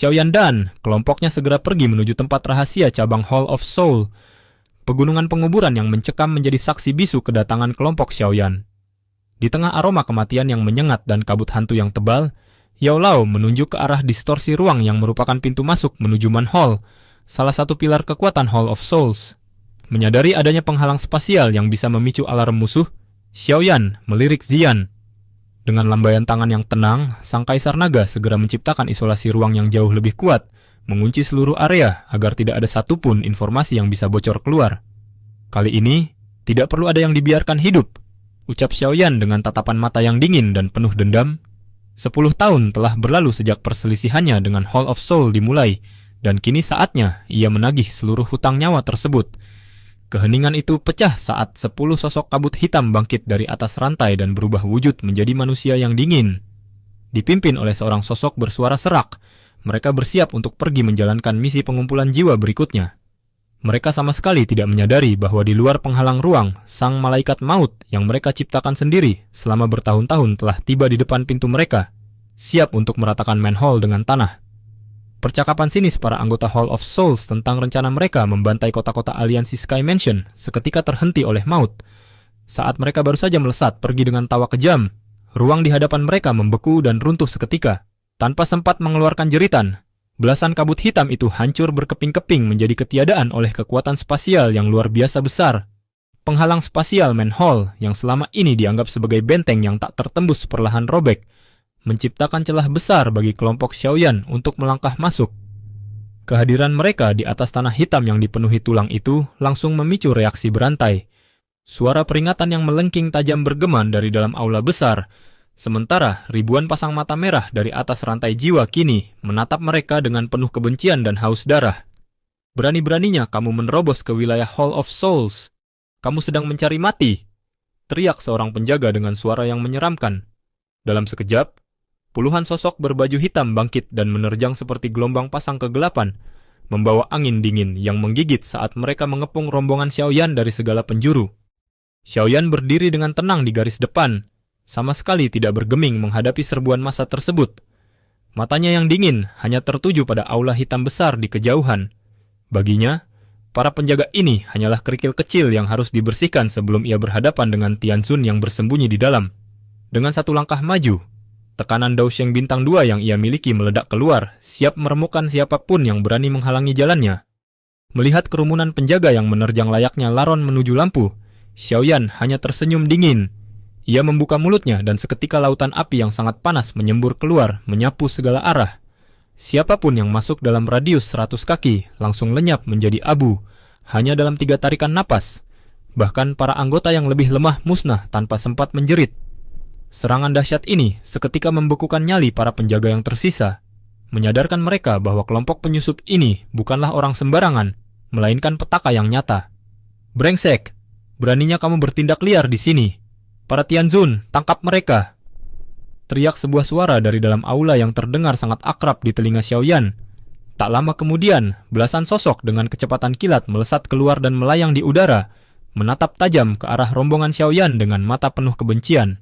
Xiaoyan dan kelompoknya segera pergi menuju tempat rahasia cabang Hall of Soul, pegunungan penguburan yang mencekam menjadi saksi bisu kedatangan kelompok Xiaoyan. Di tengah aroma kematian yang menyengat dan kabut hantu yang tebal, Yao Lao menunjuk ke arah distorsi ruang yang merupakan pintu masuk menuju Manhole, salah satu pilar kekuatan Hall of Souls. Menyadari adanya penghalang spasial yang bisa memicu alarm musuh, Xiaoyan melirik Ziyan. Dengan lambaian tangan yang tenang, sang Kaisar Naga segera menciptakan isolasi ruang yang jauh lebih kuat, mengunci seluruh area agar tidak ada satupun informasi yang bisa bocor keluar. Kali ini, tidak perlu ada yang dibiarkan hidup, ucap Xiaoyan dengan tatapan mata yang dingin dan penuh dendam. 10 tahun telah berlalu sejak perselisihannya dengan Hall of Soul dimulai, dan kini saatnya ia menagih seluruh hutang nyawa tersebut. Keheningan itu pecah saat 10 sosok kabut hitam bangkit dari atas rantai dan berubah wujud menjadi manusia yang dingin. Dipimpin oleh seorang sosok bersuara serak, mereka bersiap untuk pergi menjalankan misi pengumpulan jiwa berikutnya. Mereka sama sekali tidak menyadari bahwa di luar penghalang ruang, sang malaikat maut yang mereka ciptakan sendiri selama bertahun-tahun telah tiba di depan pintu mereka, siap untuk meratakan Manhole dengan tanah. Percakapan sinis para anggota Hall of Souls tentang rencana mereka membantai kota-kota aliansi Sky Mansion seketika terhenti oleh maut. Saat mereka baru saja melesat pergi dengan tawa kejam, ruang di hadapan mereka membeku dan runtuh seketika. Tanpa sempat mengeluarkan jeritan, belasan kabut hitam itu hancur berkeping-keping menjadi ketiadaan oleh kekuatan spasial yang luar biasa besar. Penghalang spasial Manhole yang selama ini dianggap sebagai benteng yang tak tertembus perlahan robek, menciptakan celah besar bagi kelompok Xiaoyan untuk melangkah masuk. Kehadiran mereka di atas tanah hitam yang dipenuhi tulang itu langsung memicu reaksi berantai. Suara peringatan yang melengking tajam bergema dari dalam aula besar, sementara ribuan pasang mata merah dari atas rantai jiwa kini menatap mereka dengan penuh kebencian dan haus darah. Berani-beraninya kamu menerobos ke wilayah Hall of Souls. Kamu sedang mencari mati, teriak seorang penjaga dengan suara yang menyeramkan. Dalam sekejap, puluhan sosok berbaju hitam bangkit dan menerjang seperti gelombang pasang kegelapan, membawa angin dingin yang menggigit saat mereka mengepung rombongan Xiaoyan dari segala penjuru. Xiaoyan berdiri dengan tenang di garis depan, sama sekali tidak bergeming menghadapi serbuan massa tersebut. Matanya yang dingin hanya tertuju pada aula hitam besar di kejauhan. Baginya, para penjaga ini hanyalah kerikil kecil yang harus dibersihkan sebelum ia berhadapan dengan Tianzun yang bersembunyi di dalam. Dengan satu langkah maju, tekanan Dao Sheng bintang 2 yang ia miliki meledak keluar, siap meremukkan siapapun yang berani menghalangi jalannya. Melihat kerumunan penjaga yang menerjang layaknya laron menuju lampu, Xiaoyan hanya tersenyum dingin. Ia membuka mulutnya dan seketika lautan api yang sangat panas menyembur keluar, menyapu segala arah. Siapapun yang masuk dalam radius 100 kaki langsung lenyap menjadi abu, hanya dalam 3 tarikan napas. Bahkan para anggota yang lebih lemah musnah tanpa sempat menjerit. Serangan dahsyat ini seketika membekukan nyali para penjaga yang tersisa, menyadarkan mereka bahwa kelompok penyusup ini bukanlah orang sembarangan, melainkan petaka yang nyata. Brengsek, beraninya kamu bertindak liar di sini. Para Tianzun, tangkap mereka! Teriak sebuah suara dari dalam aula yang terdengar sangat akrab di telinga Xiaoyan. Tak lama kemudian, belasan sosok dengan kecepatan kilat melesat keluar dan melayang di udara, menatap tajam ke arah rombongan Xiaoyan dengan mata penuh kebencian.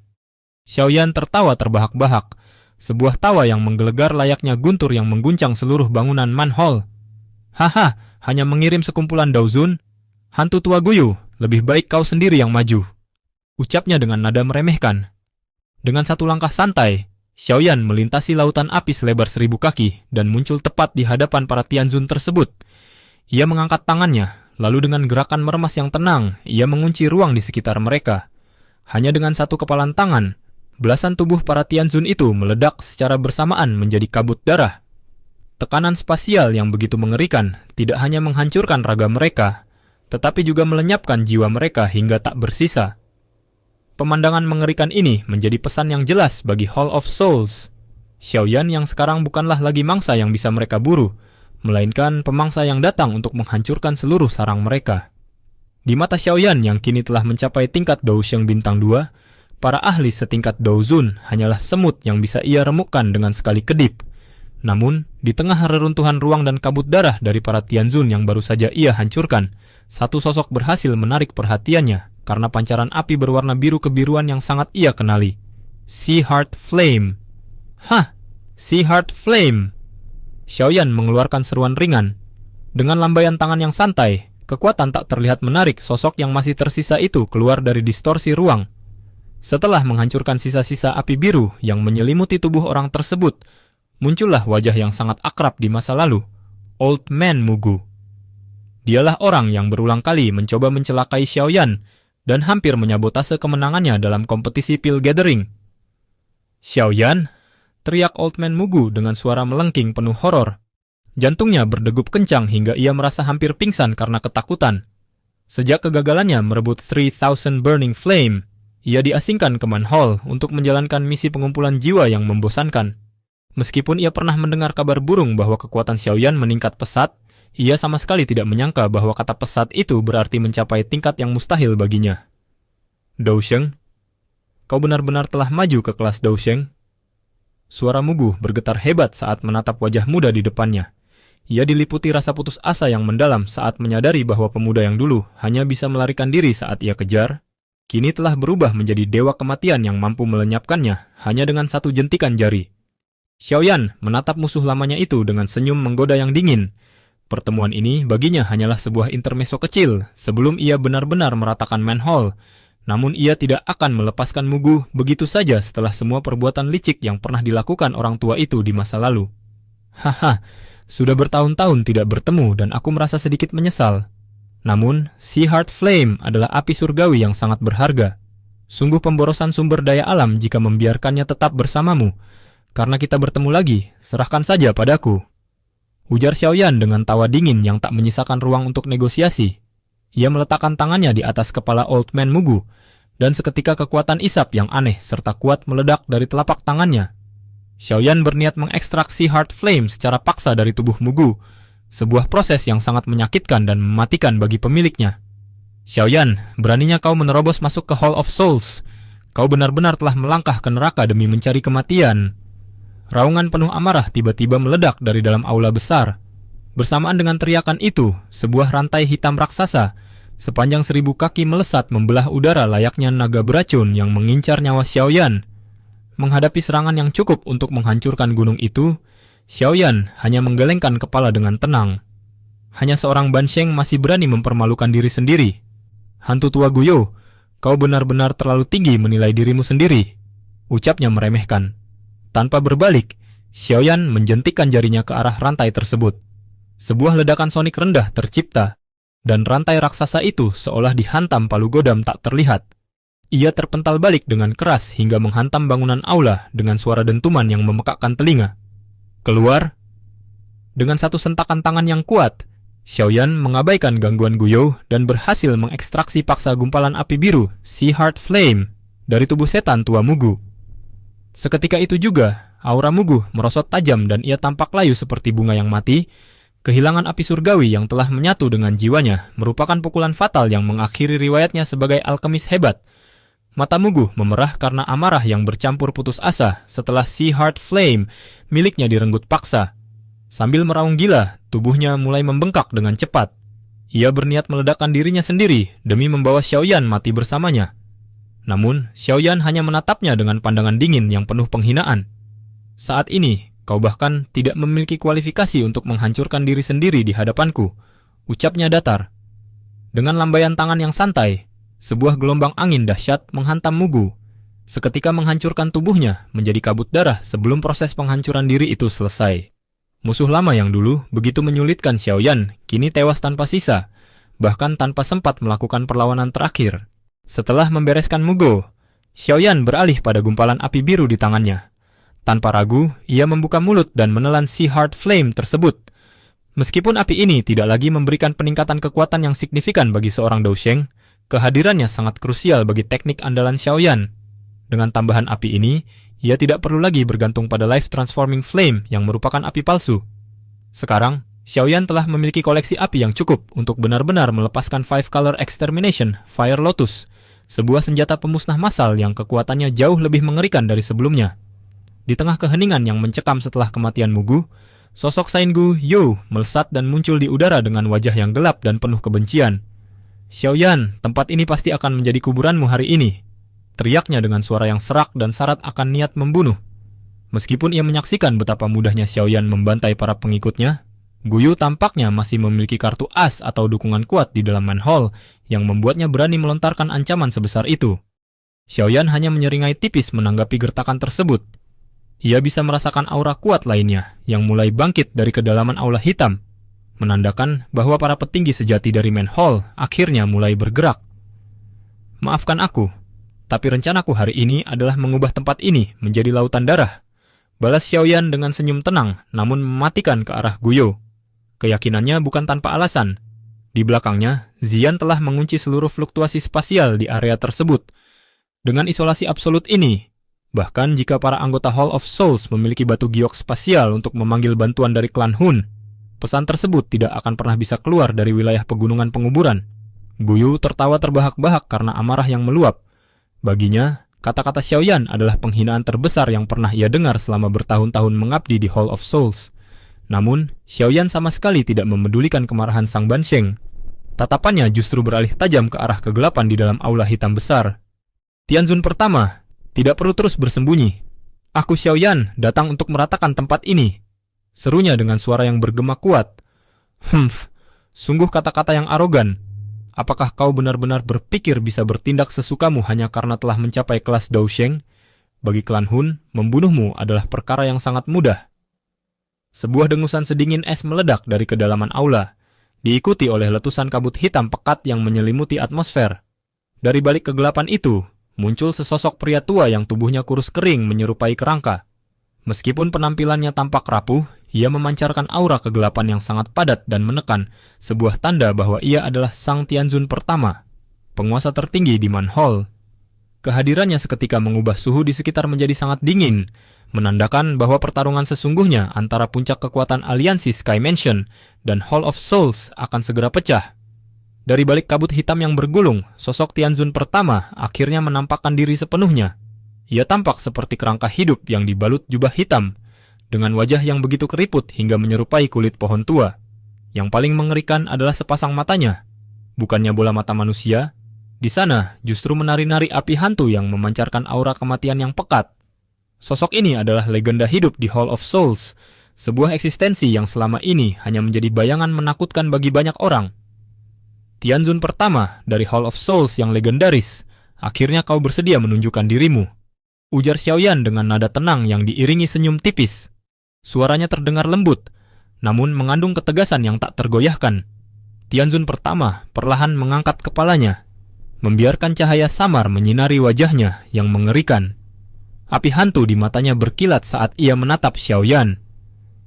Xiaoyan tertawa terbahak-bahak, sebuah tawa yang menggelegar layaknya guntur yang mengguncang seluruh bangunan Manhole. Haha, hanya mengirim sekumpulan Daozun? Hantu tua guyu, lebih baik kau sendiri yang maju. Ucapnya dengan nada meremehkan. Dengan satu langkah santai, Xiaoyan melintasi lautan api selebar 1000 kaki dan muncul tepat di hadapan para Tianzun tersebut. Ia mengangkat tangannya, lalu dengan gerakan meremas yang tenang, ia mengunci ruang di sekitar mereka. Hanya dengan satu kepalan tangan, belasan tubuh para Tianzun itu meledak secara bersamaan menjadi kabut darah. Tekanan spasial yang begitu mengerikan tidak hanya menghancurkan raga mereka, tetapi juga melenyapkan jiwa mereka hingga tak bersisa. Pemandangan mengerikan ini menjadi pesan yang jelas bagi Hall of Souls. Xiaoyan yang sekarang bukanlah lagi mangsa yang bisa mereka buru, melainkan pemangsa yang datang untuk menghancurkan seluruh sarang mereka. Di mata Xiaoyan yang kini telah mencapai tingkat Dao Sheng bintang 2, para ahli setingkat Daozun hanyalah semut yang bisa ia remukkan dengan sekali kedip. Namun, di tengah reruntuhan ruang dan kabut darah dari para Tianzun yang baru saja ia hancurkan, satu sosok berhasil menarik perhatiannya karena pancaran api berwarna biru kebiruan yang sangat ia kenali. Sea Heart Flame. Hah, Sea Heart Flame. Xiaoyan mengeluarkan seruan ringan. Dengan lambaian tangan yang santai, kekuatan tak terlihat menarik sosok yang masih tersisa itu keluar dari distorsi ruang. Setelah menghancurkan sisa-sisa api biru yang menyelimuti tubuh orang tersebut, muncullah wajah yang sangat akrab di masa lalu, Old Man Mugu. Dialah orang yang berulang kali mencoba mencelakai Xiaoyan dan hampir menyabotase kemenangannya dalam kompetisi pil gathering. "Xiaoyan!" teriak Old Man Mugu dengan suara melengking penuh horor. Jantungnya berdegup kencang hingga ia merasa hampir pingsan karena ketakutan. Sejak kegagalannya merebut 3000 Burning Flame, ia diasingkan ke Manhole untuk menjalankan misi pengumpulan jiwa yang membosankan. Meskipun ia pernah mendengar kabar burung bahwa kekuatan Xiaoyan meningkat pesat, ia sama sekali tidak menyangka bahwa kata pesat itu berarti mencapai tingkat yang mustahil baginya. "Dousheng, kau benar-benar telah maju ke kelas Dousheng?" Suara Mugu bergetar hebat saat menatap wajah muda di depannya. Ia diliputi rasa putus asa yang mendalam saat menyadari bahwa pemuda yang dulu hanya bisa melarikan diri saat ia kejar, kini telah berubah menjadi dewa kematian yang mampu melenyapkannya hanya dengan satu jentikan jari. Xiaoyan menatap musuh lamanya itu dengan senyum menggoda yang dingin. Pertemuan ini baginya hanyalah sebuah intermezzo kecil sebelum ia benar-benar meratakan Manhole. Namun ia tidak akan melepaskan Mugu begitu saja setelah semua perbuatan licik yang pernah dilakukan orang tua itu di masa lalu. "Haha, sudah bertahun-tahun tidak bertemu dan aku merasa sedikit menyesal. Namun, Sea Heart Flame adalah api surgawi yang sangat berharga. Sungguh pemborosan sumber daya alam jika membiarkannya tetap bersamamu. Karena kita bertemu lagi, serahkan saja padaku," ujar Xiaoyan dengan tawa dingin yang tak menyisakan ruang untuk negosiasi. Ia meletakkan tangannya di atas kepala Old Man Mugu, dan seketika kekuatan isap yang aneh serta kuat meledak dari telapak tangannya. Xiaoyan berniat mengekstrak Sea Heart Flame secara paksa dari tubuh Mugu, sebuah proses yang sangat menyakitkan dan mematikan bagi pemiliknya. "Xiaoyan, beraninya kau menerobos masuk ke Hall of Souls. Kau benar-benar telah melangkah ke neraka demi mencari kematian." Raungan penuh amarah tiba-tiba meledak dari dalam aula besar. Bersamaan dengan teriakan itu, sebuah rantai hitam raksasa sepanjang 1000 kaki melesat membelah udara layaknya naga beracun yang mengincar nyawa Xiaoyan. Menghadapi serangan yang cukup untuk menghancurkan gunung itu, Xiaoyan hanya menggelengkan kepala dengan tenang. Hanya seorang Bansheng masih berani mempermalukan diri sendiri. "Hantu tua Guyo, kau benar-benar terlalu tinggi menilai dirimu sendiri," ucapnya meremehkan. Tanpa berbalik, Xiaoyan menjentikkan jarinya ke arah rantai tersebut. Sebuah ledakan sonik rendah tercipta, dan rantai raksasa itu seolah dihantam palu godam tak terlihat. Ia terpental balik dengan keras hingga menghantam bangunan aula dengan suara dentuman yang memekakkan telinga. "Keluar!" Dengan satu sentakan tangan yang kuat, Xiaoyan mengabaikan gangguan Guyo dan berhasil mengekstraksi paksa gumpalan api biru Sea Heart Flame dari tubuh setan tua Mugu. Seketika itu juga, aura Mugu merosot tajam dan ia tampak layu seperti bunga yang mati. Kehilangan api surgawi yang telah menyatu dengan jiwanya merupakan pukulan fatal yang mengakhiri riwayatnya sebagai alkemis hebat. Mata Mugu memerah karena amarah yang bercampur putus asa setelah Sea Heart Flame miliknya direnggut paksa. Sambil meraung gila, tubuhnya mulai membengkak dengan cepat. Ia berniat meledakkan dirinya sendiri demi membawa Xiaoyan mati bersamanya. Namun, Xiaoyan hanya menatapnya dengan pandangan dingin yang penuh penghinaan. "Saat ini, kau bahkan tidak memiliki kualifikasi untuk menghancurkan diri sendiri di hadapanku," ucapnya datar. Dengan lambaian tangan yang santai, sebuah gelombang angin dahsyat menghantam Mugu. Seketika menghancurkan tubuhnya menjadi kabut darah sebelum proses penghancuran diri itu selesai. Musuh lama yang dulu begitu menyulitkan Xiaoyan, kini tewas tanpa sisa, bahkan tanpa sempat melakukan perlawanan terakhir. Setelah membereskan Mugu, Xiaoyan beralih pada gumpalan api biru di tangannya. Tanpa ragu, ia membuka mulut dan menelan Sea Heart Flame tersebut. Meskipun api ini tidak lagi memberikan peningkatan kekuatan yang signifikan bagi seorang Dousheng, kehadirannya sangat krusial bagi teknik andalan Xiaoyan. Dengan tambahan api ini, ia tidak perlu lagi bergantung pada Life Transforming Flame yang merupakan api palsu. Sekarang, Xiaoyan telah memiliki koleksi api yang cukup untuk benar-benar melepaskan Five Color Extermination Fire Lotus, sebuah senjata pemusnah massal yang kekuatannya jauh lebih mengerikan dari sebelumnya. Di tengah keheningan yang mencekam setelah kematian Mugu, sosok Saingu You melesat dan muncul di udara dengan wajah yang gelap dan penuh kebencian. "Xiaoyan, tempat ini pasti akan menjadi kuburanmu hari ini," teriaknya dengan suara yang serak dan syarat akan niat membunuh. Meskipun ia menyaksikan betapa mudahnya Xiaoyan membantai para pengikutnya, Guyu tampaknya masih memiliki kartu as atau dukungan kuat di dalam manhole yang membuatnya berani melontarkan ancaman sebesar itu. Xiaoyan hanya menyeringai tipis menanggapi gertakan tersebut. Ia bisa merasakan aura kuat lainnya yang mulai bangkit dari kedalaman aula hitam, menandakan bahwa para petinggi sejati dari manhole akhirnya mulai bergerak. Maafkan aku, tapi rencanaku hari ini adalah mengubah tempat ini menjadi lautan darah. Balas Xiaoyan dengan senyum tenang namun mematikan ke arah Guyo. Keyakinannya bukan tanpa alasan. Di belakangnya, Zian telah mengunci seluruh fluktuasi spasial di area tersebut. Dengan isolasi absolut ini, bahkan jika para anggota Hall of Souls memiliki batu giok spasial untuk memanggil bantuan dari klan Hun, pesan tersebut tidak akan pernah bisa keluar dari wilayah pegunungan penguburan. Guyu tertawa terbahak-bahak karena amarah yang meluap. Baginya, kata-kata Xiaoyan adalah penghinaan terbesar yang pernah ia dengar selama bertahun-tahun mengabdi di Hall of Souls. Namun, Xiaoyan sama sekali tidak memedulikan kemarahan Sang Bansheng. Tatapannya justru beralih tajam ke arah kegelapan di dalam aula hitam besar. Tianzun pertama, tidak perlu terus bersembunyi. Aku Xiaoyan datang untuk meratakan tempat ini. Serunya dengan suara yang bergema kuat. Sungguh kata-kata yang arogan. Apakah kau benar-benar berpikir bisa bertindak sesukamu hanya karena telah mencapai kelas Daosheng? Bagi klan Hun, membunuhmu adalah perkara yang sangat mudah. Sebuah dengusan sedingin es meledak dari kedalaman aula, diikuti oleh letusan kabut hitam pekat yang menyelimuti atmosfer. Dari balik kegelapan itu, muncul sesosok pria tua yang tubuhnya kurus kering menyerupai kerangka. Meskipun penampilannya tampak rapuh, ia memancarkan aura kegelapan yang sangat padat dan menekan, sebuah tanda bahwa ia adalah Sang Tianzun pertama, penguasa tertinggi di manhole. Kehadirannya seketika mengubah suhu di sekitar menjadi sangat dingin, menandakan bahwa pertarungan sesungguhnya antara puncak kekuatan aliansi Sky Mansion dan Hall of Souls akan segera pecah. Dari balik kabut hitam yang bergulung, sosok Tianzun pertama akhirnya menampakkan diri sepenuhnya. Ia tampak seperti kerangka hidup yang dibalut jubah hitam, dengan wajah yang begitu keriput hingga menyerupai kulit pohon tua. Yang paling mengerikan adalah sepasang matanya. Bukannya bola mata manusia, di sana justru menari-nari api hantu yang memancarkan aura kematian yang pekat. Sosok ini adalah legenda hidup di Hall of Souls, sebuah eksistensi yang selama ini hanya menjadi bayangan menakutkan bagi banyak orang. Tianzun pertama dari Hall of Souls yang legendaris, akhirnya kau bersedia menunjukkan dirimu. Ujar Xiaoyan dengan nada tenang yang diiringi senyum tipis. Suaranya terdengar lembut, namun mengandung ketegasan yang tak tergoyahkan. Tianzun pertama perlahan mengangkat kepalanya, membiarkan cahaya samar menyinari wajahnya yang mengerikan. Api hantu di matanya berkilat saat ia menatap Xiaoyan.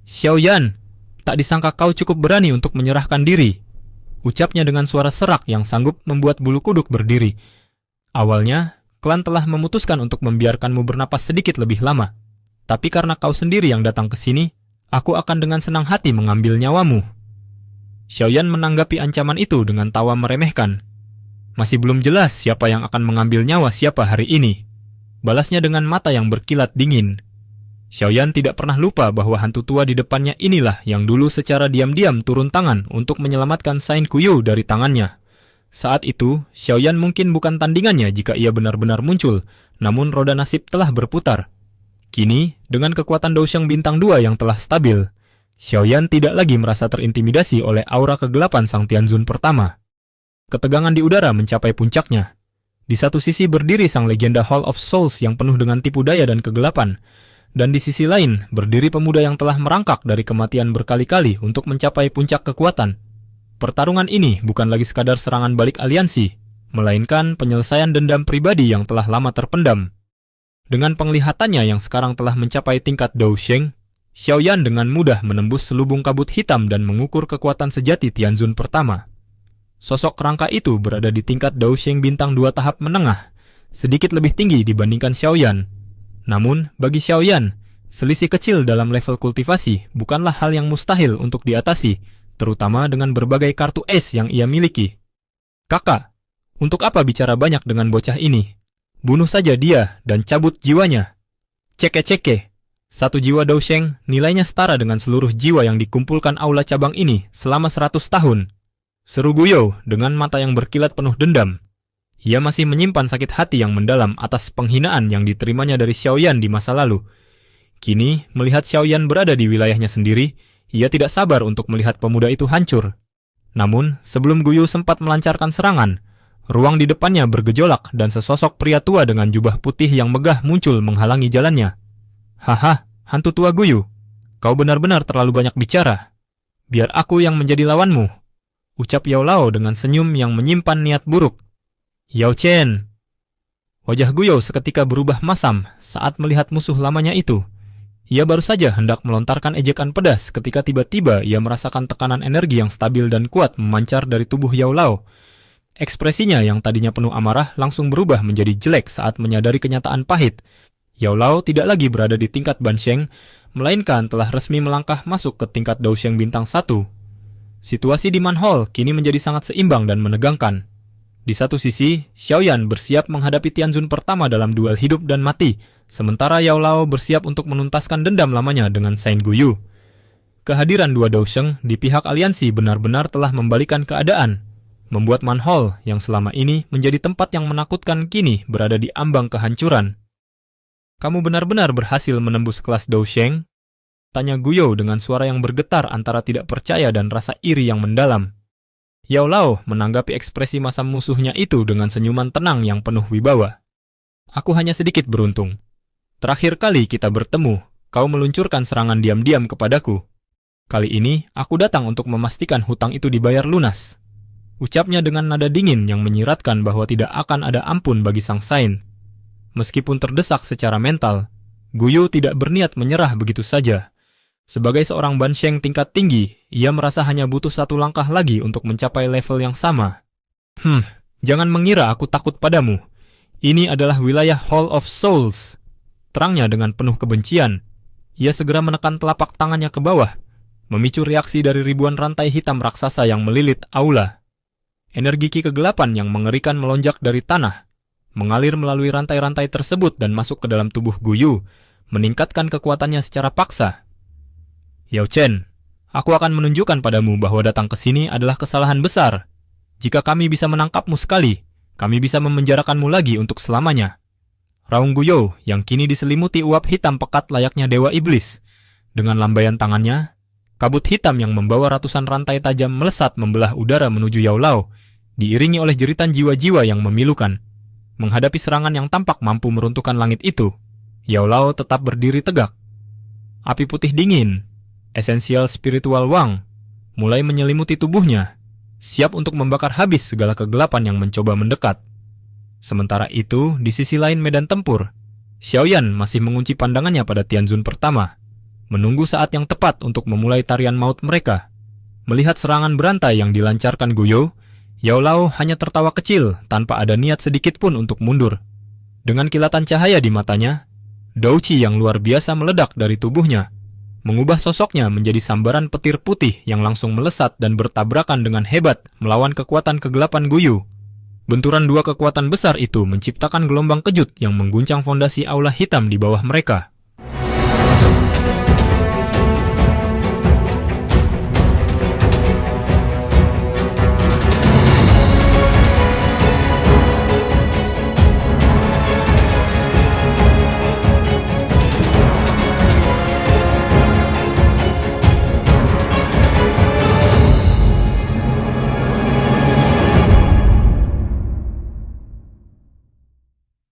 Xiaoyan, tak disangka kau cukup berani untuk menyerahkan diri. Ucapnya dengan suara serak yang sanggup membuat bulu kuduk berdiri. Awalnya, klan telah memutuskan untuk membiarkanmu bernapas sedikit lebih lama. Tapi karena kau sendiri yang datang ke sini, aku akan dengan senang hati mengambil nyawamu. Xiaoyan menanggapi ancaman itu dengan tawa meremehkan. Masih belum jelas siapa yang akan mengambil nyawa siapa hari ini. Balasnya dengan mata yang berkilat dingin. Xiaoyan tidak pernah lupa bahwa hantu tua di depannya inilah yang dulu secara diam-diam turun tangan untuk menyelamatkan Sain Kuyu dari tangannya. Saat itu, Xiaoyan mungkin bukan tandingannya jika ia benar-benar muncul, namun roda nasib telah berputar. Kini, dengan kekuatan Daosheng bintang 2 yang telah stabil, Xiaoyan tidak lagi merasa terintimidasi oleh aura kegelapan Sang Tianzun pertama. Ketegangan di udara mencapai puncaknya. Di satu sisi berdiri sang legenda Hall of Souls yang penuh dengan tipu daya dan kegelapan, dan di sisi lain berdiri pemuda yang telah merangkak dari kematian berkali-kali untuk mencapai puncak kekuatan. Pertarungan ini bukan lagi sekadar serangan balik aliansi, melainkan penyelesaian dendam pribadi yang telah lama terpendam. Dengan penglihatannya yang sekarang telah mencapai tingkat Daosheng, Xiaoyan dengan mudah menembus selubung kabut hitam dan mengukur kekuatan sejati Tianzun pertama. Sosok kerangka itu berada di tingkat Daosheng bintang 2 tahap menengah, sedikit lebih tinggi dibandingkan Xiaoyan. Namun, bagi Xiaoyan, selisih kecil dalam level kultivasi bukanlah hal yang mustahil untuk diatasi, terutama dengan berbagai kartu es yang ia miliki. Kakak, untuk apa bicara banyak dengan bocah ini? Bunuh saja dia dan cabut jiwanya. Ceke-ceke. 1 jiwa Daosheng nilainya setara dengan seluruh jiwa yang dikumpulkan aula cabang ini selama 100 tahun. Seru Guyo dengan mata yang berkilat penuh dendam. Ia masih menyimpan sakit hati yang mendalam atas penghinaan yang diterimanya dari Xiaoyan di masa lalu. Kini, melihat Xiaoyan berada di wilayahnya sendiri, ia tidak sabar untuk melihat pemuda itu hancur. Namun, sebelum Guyu sempat melancarkan serangan, ruang di depannya bergejolak dan sesosok pria tua dengan jubah putih yang megah muncul menghalangi jalannya. Haha, hantu tua Guyu, kau benar-benar terlalu banyak bicara. Biar aku yang menjadi lawanmu, ucap Yao Lao dengan senyum yang menyimpan niat buruk. Yao Chen. Wajah Guyu seketika berubah masam saat melihat musuh lamanya itu. Ia baru saja hendak melontarkan ejekan pedas ketika tiba-tiba ia merasakan tekanan energi yang stabil dan kuat memancar dari tubuh Yao Lao. Ekspresinya yang tadinya penuh amarah langsung berubah menjadi jelek saat menyadari kenyataan pahit. Yao Lao tidak lagi berada di tingkat Bansheng, melainkan telah resmi melangkah masuk ke tingkat Daosheng bintang 1. Situasi di Manhole kini menjadi sangat seimbang dan menegangkan. Di satu sisi, Xiaoyan bersiap menghadapi Tianzun pertama dalam duel hidup dan mati, sementara Yao Lao bersiap untuk menuntaskan dendam lamanya dengan Saint Guyu. Kehadiran dua Daosheng di pihak aliansi benar-benar telah membalikan keadaan, membuat Manhole yang selama ini menjadi tempat yang menakutkan kini berada di ambang kehancuran. Kamu benar-benar berhasil menembus kelas Daosheng? Tanya Guyu dengan suara yang bergetar antara tidak percaya dan rasa iri yang mendalam. Yao Lao menanggapi ekspresi masam musuhnya itu dengan senyuman tenang yang penuh wibawa. Aku hanya sedikit beruntung. Terakhir kali kita bertemu, kau meluncurkan serangan diam-diam kepadaku. Kali ini, aku datang untuk memastikan hutang itu dibayar lunas. Ucapnya dengan nada dingin yang menyiratkan bahwa tidak akan ada ampun bagi sang Saint. Meskipun terdesak secara mental, Guyu tidak berniat menyerah begitu saja. Sebagai seorang Bansheng tingkat tinggi, ia merasa hanya butuh satu langkah lagi untuk mencapai level yang sama. Jangan mengira aku takut padamu. Ini adalah wilayah Hall of Souls. Terangnya dengan penuh kebencian. Ia segera menekan telapak tangannya ke bawah, memicu reaksi dari ribuan rantai hitam raksasa yang melilit aula. Energi ki kegelapan yang mengerikan melonjak dari tanah, mengalir melalui rantai-rantai tersebut dan masuk ke dalam tubuh Guyu, meningkatkan kekuatannya secara paksa. Yao Chen, aku akan menunjukkan padamu bahwa datang ke sini adalah kesalahan besar. Jika kami bisa menangkapmu sekali, kami bisa memenjarakanmu lagi untuk selamanya. Raung Guyu yang kini diselimuti uap hitam pekat layaknya dewa iblis. Dengan lambaian tangannya, kabut hitam yang membawa ratusan rantai tajam melesat membelah udara menuju Yao Lao, diiringi oleh jeritan jiwa-jiwa yang memilukan. Menghadapi serangan yang tampak mampu meruntuhkan langit itu, Yao Lao tetap berdiri tegak. Api putih dingin, esensial spiritual Wang, mulai menyelimuti tubuhnya, siap untuk membakar habis segala kegelapan yang mencoba mendekat. Sementara itu, di sisi lain medan tempur, Xiaoyan masih mengunci pandangannya pada Tianzun pertama, menunggu saat yang tepat untuk memulai tarian maut mereka. Melihat serangan berantai yang dilancarkan Guyu, Yao Lao hanya tertawa kecil tanpa ada niat sedikit pun untuk mundur. Dengan kilatan cahaya di matanya, Douqi yang luar biasa meledak dari tubuhnya, mengubah sosoknya menjadi sambaran petir putih yang langsung melesat dan bertabrakan dengan hebat melawan kekuatan kegelapan Guyu. Benturan dua kekuatan besar itu menciptakan gelombang kejut yang mengguncang fondasi aula hitam di bawah mereka.